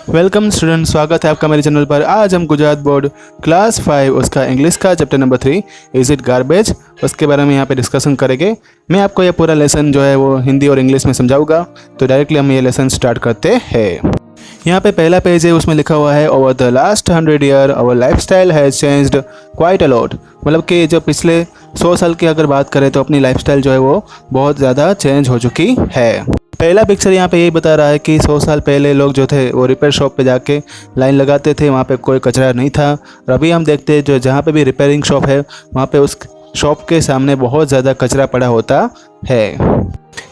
Welcome student, स्वागत है आपका मेरे चैनल पर। आज हम गुजरात बोर्ड क्लास 5 उसका इंग्लिश का chapter number 3 is it garbage उसके बारे में यहाँ पे डिस्कशन करेंगे। मैं आपको ये पूरा लेसन जो है वो हिंदी और इंग्लिश में समझाऊंगा। तो डायरेक्टली हम ये लेसन स्टार्ट करते हैं। यहाँ पे पहला पेज है, उसमें लिखा हुआ है over the last 100 year our lifestyle has changed quite a lot. मतलब कि जब पिछले 100 साल की अगर बात करें तो अपनी लाइफस्टाइल जो है वो बहुत ज़्यादा चेंज हो चुकी है। पहला पिक्चर यहाँ पे यही बता रहा है कि 100 साल पहले लोग जो थे वो रिपेयर शॉप पे जाके लाइन लगाते थे, वहाँ पे कोई कचरा नहीं था। और अभी हम देखते हैं जो जहाँ पे भी रिपेयरिंग शॉप है वहाँ पे उस शॉप के सामने बहुत ज़्यादा कचरा पड़ा होता है।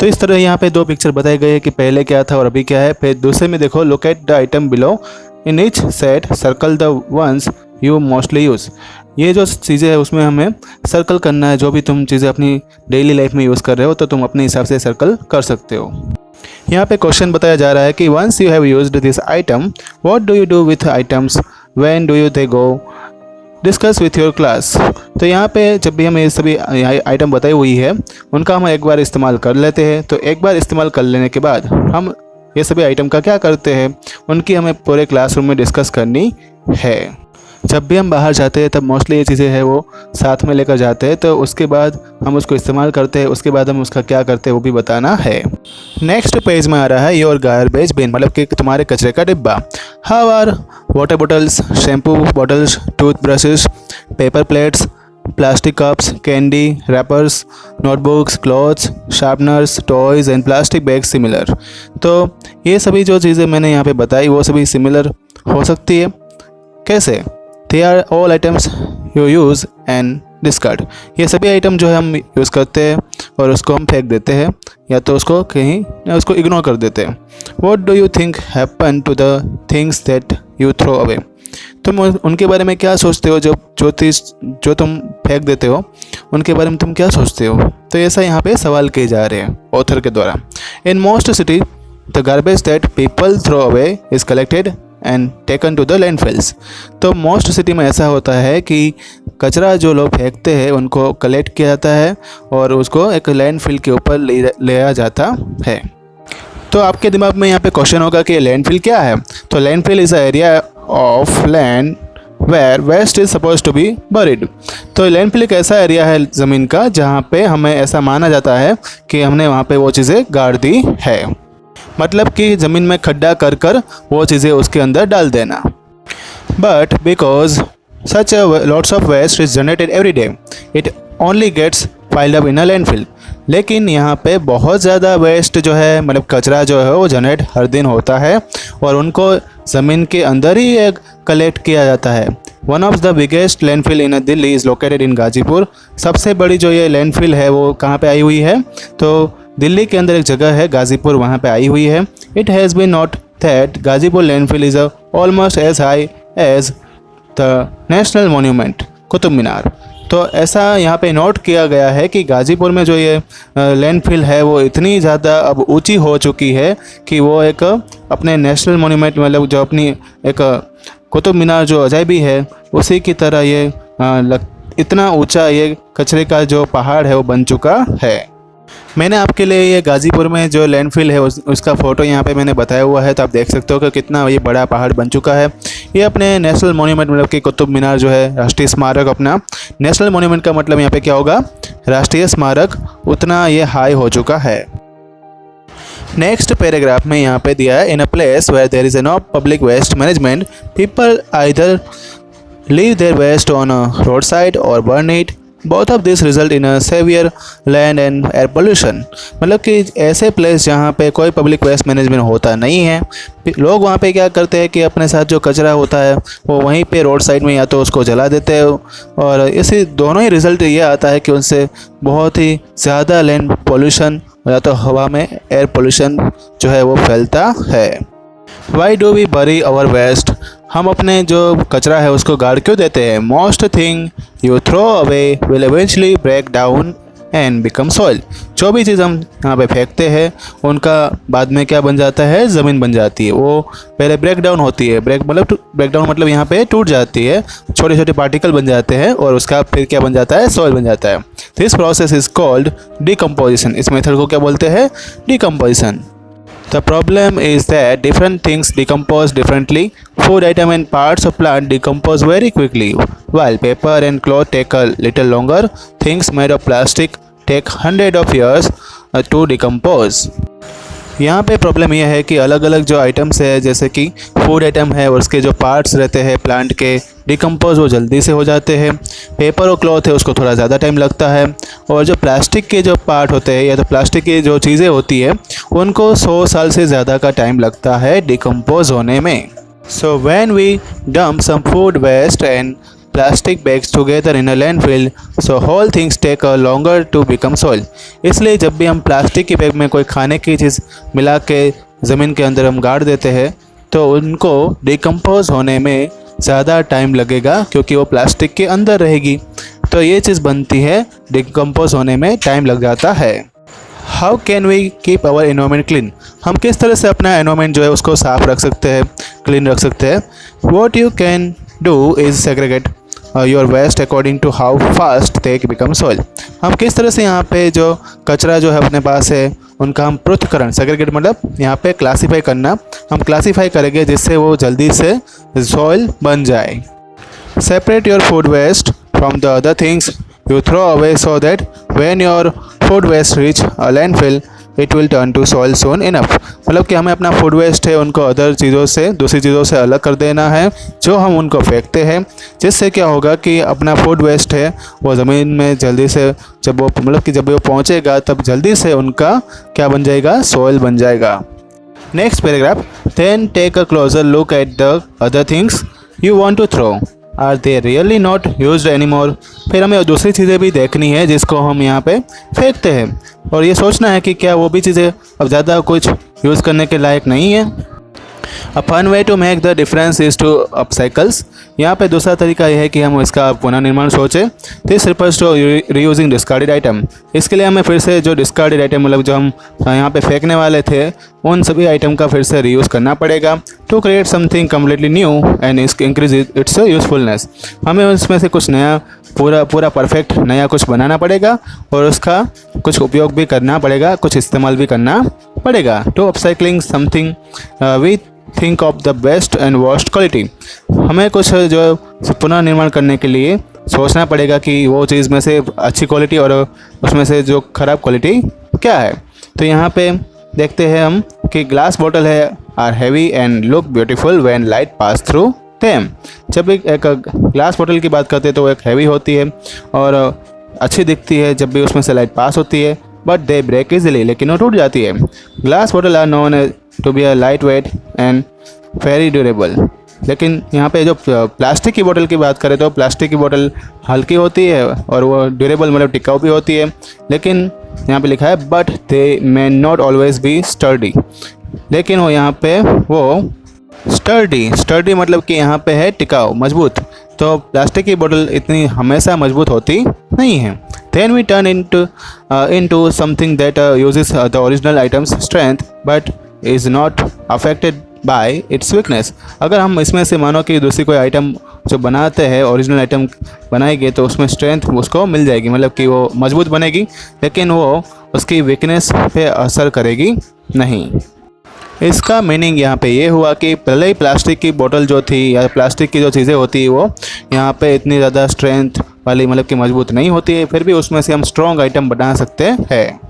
तो इस तरह यहाँ पे दो पिक्चर बताए गए हैं कि पहले क्या था और अभी क्या है। फिर दूसरे में देखो, look at the item below, in each set circle the ones you mostly use. ये जो चीज़ें है उसमें हमें सर्कल करना है। जो भी तुम चीज़ें अपनी डेली लाइफ में यूज़ कर रहे हो तो तुम अपने हिसाब से सर्कल कर सकते हो। यहाँ पे क्वेश्चन बताया जा रहा है कि once you have used this item what do you do with items, when do you they go, discuss with your class. तो यहाँ पे जब भी हम ये सभी आइटम बताई हुई है उनका हम एक बार इस्तेमाल कर लेते हैं। तो एक बार इस्तेमाल कर लेने के बाद हम ये सभी आइटम का क्या करते हैं उनकी हमें पूरे क्लासरूम में डिस्कस करनी है। जब भी हम बाहर जाते हैं तब मोस्टली ये चीज़ें हैं वो साथ में लेकर जाते हैं। तो उसके बाद हम उसको इस्तेमाल करते हैं, उसके बाद हम उसका क्या करते हैं वो भी बताना है। नेक्स्ट पेज में आ रहा है योर गार्बेज बिन, मतलब कि तुम्हारे कचरे का डिब्बा। How are water bottles, shampoo bottles, toothbrushes, paper plates, plastic cups, candy wrappers, notebooks, clothes, sharpeners, toys and plastic bags similar. तो ये सभी जो चीज़ें मैंने यहाँ पे बताई वो सभी सिमिलर हो सकती है। कैसे? They are all items you use and discard. ये सभी आइटम जो है हम यूज़ करते हैं और उसको हम फेंक देते हैं या तो उसको कहीं या उसको इग्नोर कर देते हैं। What do you think happen to the things that you throw away. तुम उनके बारे में क्या सोचते हो जो तुम फेंक देते हो उनके बारे में तुम क्या सोचते हो। तो ऐसा यहाँ पे सवाल किए जा रहे हैं ऑथर के द्वारा। In most city the garbage that people throw away is collected and taken to the landfills. तो मोस्ट सिटी में ऐसा होता है कि कचरा जो लोग फेंकते हैं उनको कलेक्ट किया जाता है और उसको एक लैंडफिल के ऊपर ले आया जाता है। तो आपके दिमाग में यहाँ पे क्वेश्चन होगा कि लैंडफिल क्या है। तो landfill is a area of land where waste is suppose to be buried. तो लैंडफिल एक ऐसा एरिया है ज़मीन का जहाँ पे हमें ऐसा माना जाता है कि हमने वहाँ पे वो चीज़ें गाड़ दी है। मतलब कि ज़मीन में खड्डा कर कर वो चीज़ें उसके अंदर डाल देना। But because such lots of waste is generated every day it only gets piled up in a landfill. लेकिन यहाँ पे बहुत ज़्यादा वेस्ट जो है मतलब कचरा जो है वो जनरेट हर दिन होता है और उनको ज़मीन के अंदर ही एक कलेक्ट किया जाता है। One of the biggest landfill in Delhi is located in Ghazipur. सबसे बड़ी जो ये लैंडफिल है वो कहाँ पे आई हुई है तो दिल्ली के अंदर एक जगह है गाजीपुर, वहाँ पे आई हुई है। It has been note that Ghazipur landfill is almost as high as the national monument Qutub Minar. तो ऐसा यहाँ पे नोट किया गया है कि गाजीपुर में जो ये लैंडफिल है वो इतनी ज़्यादा अब ऊंची हो चुकी है कि वो एक अपने नेशनल मोन्यूमेंट मतलब जो अपनी एक कुतुब मीनार जो अजायबी है उसी की तरह ये इतना ऊंचा ये कचरे का जो पहाड़ है वो बन चुका है। मैंने आपके लिए ये गाज़ीपुर में जो लैंडफिल है उसका फ़ोटो यहाँ पे मैंने बताया हुआ है। तो आप देख सकते हो कि कितना ये बड़ा पहाड़ बन चुका है। ये अपने नेशनल मोन्यूमेंट मतलब कि कुतुब मीनार जो है राष्ट्रीय स्मारक, अपना नेशनल मोन्यूमेंट का मतलब यहाँ पे क्या होगा राष्ट्रीय स्मारक, उतना ये हाई हो चुका है। नेक्स्ट पैराग्राफ में यहाँ पे दिया है in a place where there is no public waste management people either leave their waste on a road side और burn it. Both of this result in a severe land and air pollution. मतलब कि ऐसे place जहाँ पे कोई public waste management होता नहीं है, लोग वहाँ पे क्या करते हैं कि अपने साथ जो कचरा होता है वो वहीं पे रोड साइड में या तो उसको जला देते हैं और इसी दोनों ही रिज़ल्ट ये आता है कि उनसे बहुत ही ज़्यादा लैंड पोल्यूशन या तो हवा में एयर पोल्यूशन जो है वो फैलता है। वाई डू वी बरी आवर वेस्ट। हम अपने जो कचरा है उसको गाड़ क्यों देते हैं। Most thing you throw away will eventually break down and become soil. जो भी चीज़ हम यहाँ पे फेंकते हैं उनका बाद में क्या बन जाता है ज़मीन बन जाती है। वो पहले ब्रेक डाउन होती है, ब्रेक डाउन मतलब यहाँ पे टूट जाती है, छोटे छोटे पार्टिकल बन जाते हैं और उसका फिर क्या बन जाता है सॉइल बन जाता है। This process is called decomposition. इस मेथड को क्या बोलते हैं decomposition. The problem is that different things decompose differently. Food item and parts of plant decompose very quickly, while paper and cloth take a little longer. Things made of plastic take hundred of years to decompose. यहाँ पे problem यह है कि अलग अलग जो items है, जैसे कि फूड आइटम है और उसके जो पार्ट्स रहते हैं प्लांट के, डिकम्पोज वो जल्दी से हो जाते हैं। पेपर और क्लॉथ है उसको थोड़ा ज़्यादा टाइम लगता है। और जो प्लास्टिक के जो पार्ट होते हैं या तो प्लास्टिक की जो चीज़ें होती है उनको 100 साल से ज़्यादा का टाइम लगता है डिकम्पोज होने में। So when we dump some food waste and plastic bags together in a landfill, so whole things take a longer to become soil. इसलिए जब भी हम प्लास्टिक के बैग में कोई खाने की चीज़ मिला के ज़मीन के अंदर हम गाड़ देते हैं तो उनको डिकम्पोज होने में ज़्यादा टाइम लगेगा, क्योंकि वो प्लास्टिक के अंदर रहेगी। तो ये चीज़ बनती है, डिकम्पोज होने में टाइम लग जाता है। How can we keep our environment clean? हम किस तरह से अपना एनवायरनमेंट जो है उसको साफ़ रख सकते हैं, क्लीन रख सकते हैं? What you can do is segregate your waste according to how fast they become soil. हम किस तरह से यहाँ पे जो कचरा जो है अपने पास है उनका हम पृथक्करण, सेग्रीगेट मतलब यहाँ पे क्लासीफाई करना, हम क्लासीफाई करेंगे जिससे वो जल्दी से सॉइल बन जाए। Separate your food waste from the other things you throw away so that when your food waste reach a landfill it will turn to soil soon enough। मतलब कि हमें अपना फूड वेस्ट है उनको अदर चीज़ों से, दूसरी चीज़ों से अलग कर देना है जो हम उनको फेंकते हैं, जिससे क्या होगा कि अपना फूड वेस्ट है वो ज़मीन में जल्दी से जब वो मतलब कि जब वो पहुँचेगा तब जल्दी से उनका क्या बन जाएगा, सॉइल बन जाएगा। Next paragraph, then take a closer look at the other things you want to throw, are they really not used any more. फिर हमें दूसरी चीज़ें भी देखनी है जिसको हम यहाँ पे फेंकते हैं, और ये सोचना है कि क्या वो भी चीज़ें अब ज़्यादा कुछ यूज़ करने के लायक नहीं है। A fun way to make the difference is to upcycles. यहाँ पे दूसरा तरीका यह है कि हम इसका पुनर्निर्माण सोचें। This refers to reusing discarded item. इसके लिए हमें फिर से जो डिस्कार्डेड आइटम मतलब जो हम यहाँ पे फेंकने वाले थे उन सभी आइटम का फिर से रीयूज़ करना पड़ेगा to create something completely new and increase its usefulness. हमें उसमें से कुछ नया पूरा परफेक्ट नया कुछ बनाना पड़ेगा और उसका कुछ उपयोग भी करना पड़ेगा, कुछ इस्तेमाल भी करना पड़ेगा। To upcycling something we think of the best and worst quality. हमें कुछ जो पुनर्निर्माण करने के लिए सोचना पड़ेगा कि वो चीज़ में से अच्छी क्वालिटी और उसमें से जो ख़राब क्वालिटी क्या है। तो यहाँ पे देखते हैं हम कि ग्लास बॉटल है are heavy and look beautiful when light pass through them. जब एक ग्लास बॉटल की बात करते हैं तो वो एक हैवी होती है और अच्छी दिखती है जब भी उसमें से लाइट पास होती है, बट दे ब्रेक इजीली, लेकिन वो टूट जाती है। Glass bottle are known to be a lightweight and very durable. लेकिन यहाँ पे जो प्लास्टिक की बोतल की बात करें तो प्लास्टिक की बोतल हल्की होती है और वो ड्यूरेबल मतलब टिकाऊ भी होती है, लेकिन यहाँ पे लिखा है but they may not always be sturdy. लेकिन वो यहाँ पे वो स्टर्डी मतलब कि यहाँ पे है टिकाऊ, मजबूत। तो प्लास्टिक की बोतल इतनी हमेशा मजबूत होती नहीं है। Then we turn into something that uses the original item's strength but is not affected by its weakness। अगर हम इसमें से मानो कि दूसरी कोई आइटम जो बनाते हैं ओरिजिनल आइटम बनाएंगे तो उसमें स्ट्रेंथ उसको मिल जाएगी, मतलब कि वो मजबूत बनेगी, लेकिन वो उसकी वीकनेस पे असर करेगी नहीं। इसका मीनिंग यहाँ पे ये हुआ कि पहले ही प्लास्टिक की बोतल जो थी या प्लास्टिक की जो चीज़ें होती है वो यहाँ पे इतनी ज़्यादा स्ट्रेंथ वाली मतलब कि मजबूत नहीं होती है, फिर भी उसमें से हम स्ट्रॉन्ग आइटम बना सकते हैं।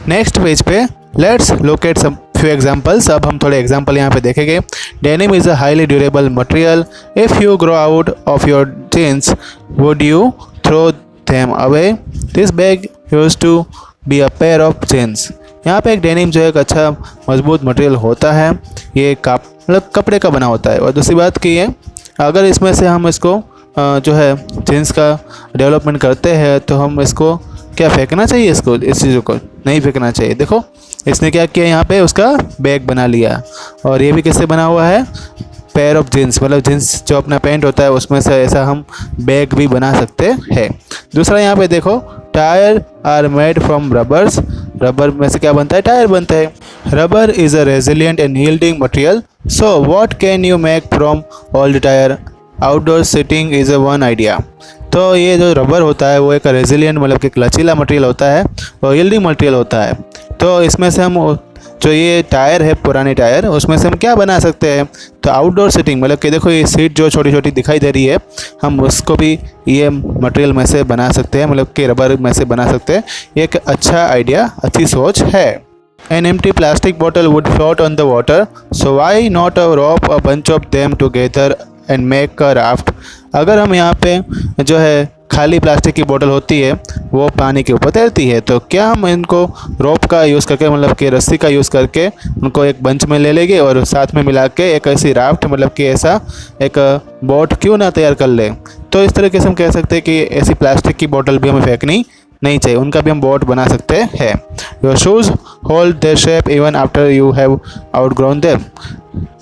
नेक्स्ट पेज पे let's look at some few examples. अब हम थोड़े एग्जांपल यहाँ पे देखेंगे। Denim is a highly durable material. If you grow out of your jeans would you throw them away? This bag used to be a pair of jeans. यहाँ पे एक denim जो है एक अच्छा मजबूत मटेरियल होता है, ये मतलब कपड़े का बना होता है। और दूसरी बात की है अगर इसमें से हम इसको जो है जीन्स का डेवलपमेंट करते हैं तो हम इसको क्या फेंकना चाहिए, इसको इस चीज़ों को नहीं फेंकना चाहिए। देखो इसने क्या किया, यहाँ पे उसका बैग बना लिया, और ये भी किससे बना हुआ है, पेयर ऑफ जीन्स, मतलब जीन्स जो अपना पैंट होता है उसमें से ऐसा हम बैग भी बना सकते हैं। दूसरा यहाँ पे देखो tyre are made from rubbers. Rubber में से क्या बनता है, टायर बनता है। Rubber is a resilient and yielding material, so what can you make from old tyre? Outdoor seating is a one idea. तो ये जो रबर होता है वो एक रेजिलियंट मतलब कि लचीला मटेरियल होता है और यील्डिंग मटेरियल होता है। तो इसमें से हम जो ये टायर है पुराने टायर, उसमें से हम क्या बना सकते हैं, तो आउटडोर सीटिंग, मतलब कि देखो ये सीट जो छोटी छोटी दिखाई दे रही है, हम उसको भी ये मटेरियल में से बना सकते हैं, मतलब कि रबर में से बना सकते हैं। ये एक अच्छा आइडिया, अच्छी सोच है। An empty plastic bottle would float on the water, so why not rope a bunch of them together and make a raft? अगर हम यहाँ पे जो है खाली प्लास्टिक की बोतल होती है वो पानी के ऊपर तैरती है, तो क्या हम इनको रोप का यूज़ करके, मतलब कि रस्सी का यूज़ करके उनको एक बंच में ले लेंगे और साथ में मिला के एक ऐसी राफ्ट, मतलब कि ऐसा एक बोट क्यों ना तैयार कर ले। तो इस तरीके से हम कह सकते हैं कि ऐसी प्लास्टिक की बोतल भी हमें फेंकनी नहीं चाहिए, उनका भी हम बोट बना सकते हैं। Your shoes hold their shape even after you have outgrown them.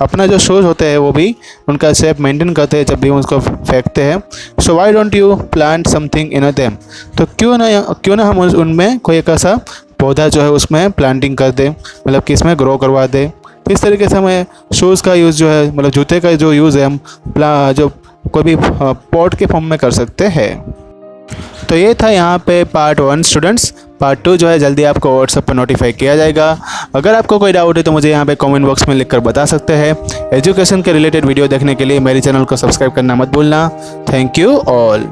अपना जो शूज़ होते हैं वो भी उनका शेप मेंटेन करते हैं जब भी हम उसको फेंकते हैं। So why don't you plant something in them, तो क्यों ना हम उनमें कोई एक ऐसा पौधा जो है उसमें प्लांटिंग कर दें, मतलब कि इसमें ग्रो करवा दें। इस तरीके से हमें शूज़ का यूज़ जो है, मतलब जूते का जो यूज़ है, हम जो कोई भी पॉट के फॉर्म में कर सकते हैं। तो ये था यहाँ पे पार्ट 1 स्टूडेंट्स। पार्ट 2 जो है जल्दी आपको व्हाट्सएप पर नोटिफाई किया जाएगा। अगर आपको कोई डाउट है तो मुझे यहाँ पे कमेंट बॉक्स में लिखकर बता सकते हैं। एजुकेशन के रिलेटेड वीडियो देखने के लिए मेरे चैनल को सब्सक्राइब करना मत भूलना। Thank you all.